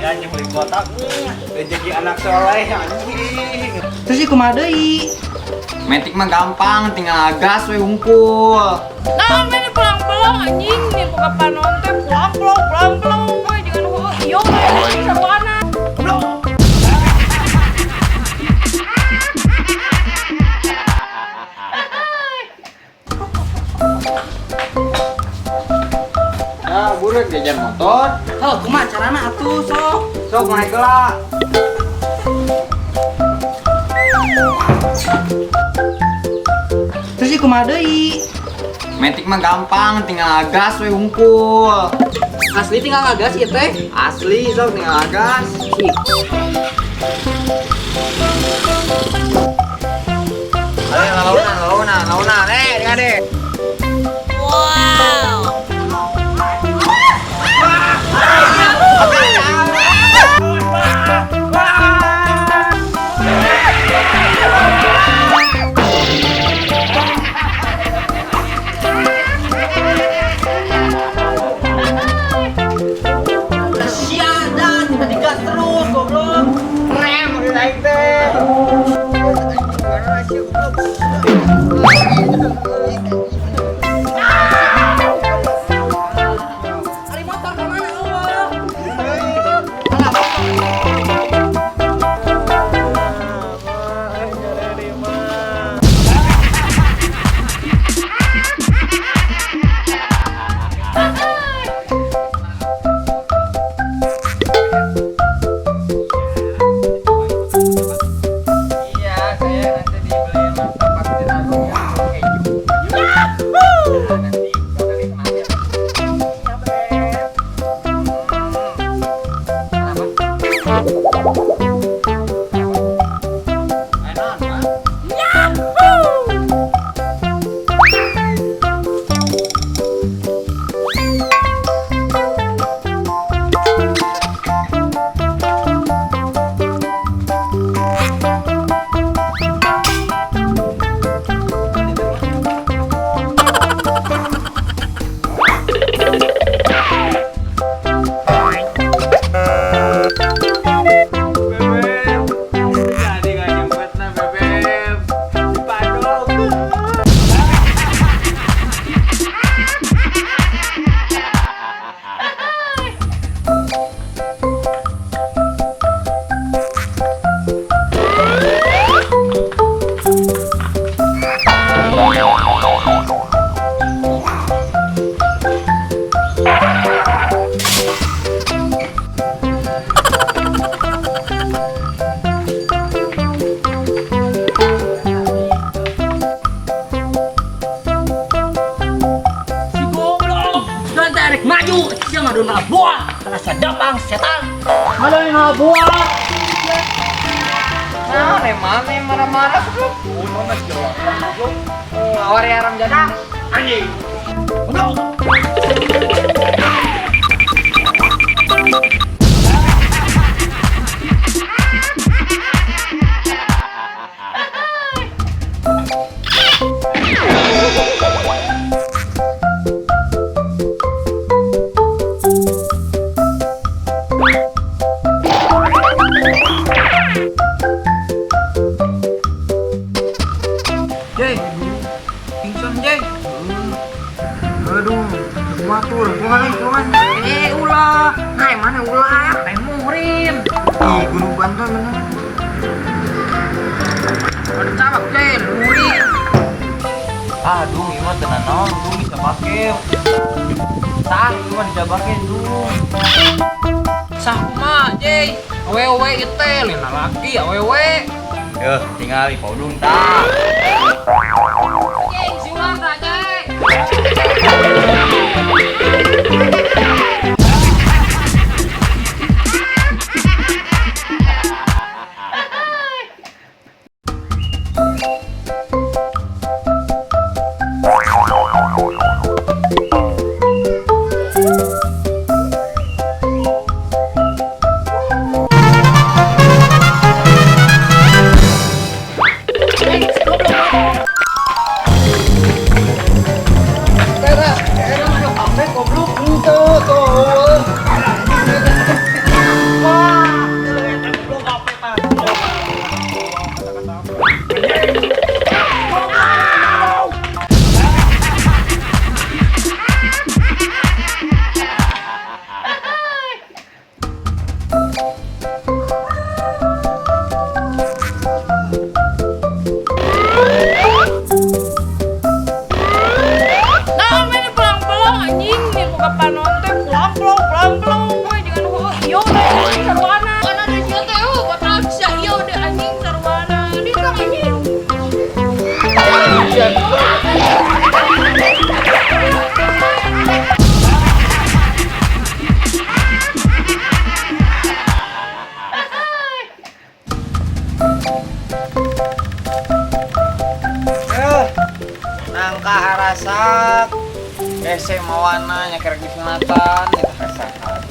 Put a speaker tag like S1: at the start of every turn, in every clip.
S1: anjing beli kotak. Rezeki anak soleh anjing.
S2: Terus ieu kumaha deui?
S1: Metik mah gampang, tinggal gas we hungkul.
S3: Nah, main pulang-pulang anjing nih buka panon teh pulang-pulang we jangan iyo we sabuana.
S1: Ya, buruk jajan motor.
S2: Heuh, kumaha carana atuh sok?
S1: Sok naik lah.
S2: Terus ieu kumaha deui?
S1: Metik mah gampang, tinggal gas we hungkul.
S2: Asli tinggal ngagas ieu teh.
S1: Asli sok tinggal gas. Ayo launa. Dengar deh.
S3: Wow.
S2: Siadan, kita digas terus goblok.
S1: Rem udah naik teh.
S2: Ari motor ka mana eueuh?
S1: Iya, saya nanti dibeliin martabak di Agung yang keju. Nanti bakal dikenalin. Enak, Pak. Bebep, jadi gak nyempet nah Bebep. Dipadok.
S2: Si goblok. Dan tarik maju, sia ngadona buah. Karena saya datang setan. Ngadona buah.
S1: Nah, mana yang marah-marah bro? Mana jawab bro? Awari aram jadang. Anjing. Jay, pingsan Jay. Aduh, matur, kumaha
S2: Ulah. Hai mana ulah? Hai muhrim.
S1: Ih, guru bantuan bener.
S2: Ada cabak teh, muhrim.
S1: Aduh, ini mah tenan naon, dung bisa pake. Tah, ini mah dijabake dung.
S2: Sah kumaha, Jay? Awewe ieu teh lina laki awewe.
S1: Yeuh, tinggal di podung tah.
S2: Jay, si ulang tah, Jay.
S1: kawana nya kerek disunatan eta rasakan.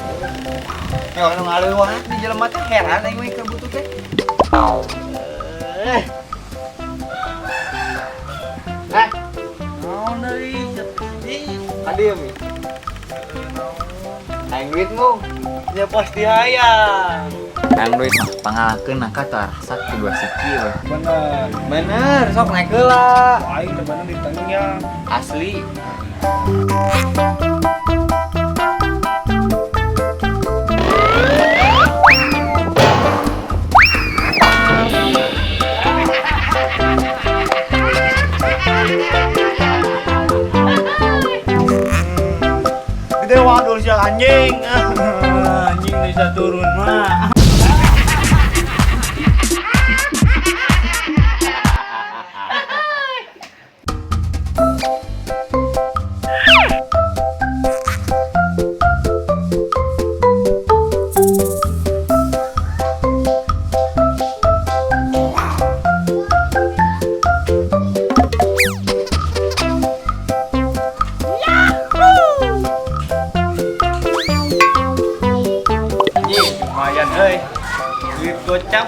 S1: Ya anu ngaleuwah di jelema teh heran aing we kebutuh teh. Naon deui? Adieu mi. Aing duitmu.
S4: Ya pasti hayang.
S1: Aing duit mah pangalahkeun na ka rasa kedua siki we.
S4: Bener.
S1: Bener, sok naik heula.
S4: Aing teh bener di tengah.
S1: Asli.
S4: Gede waduh si anjing. Anjing bisa turun mah. Lumayan euy. Duit gocap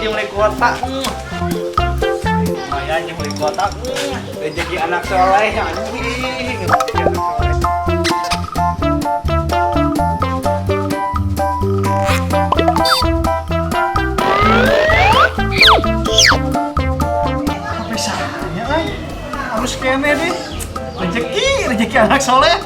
S4: jeung beli kuota. Lumayan jeung beli kuota. Rezeki anak soleh anjing. Apa salahnya harus kene deh. Rezeki anak soleh.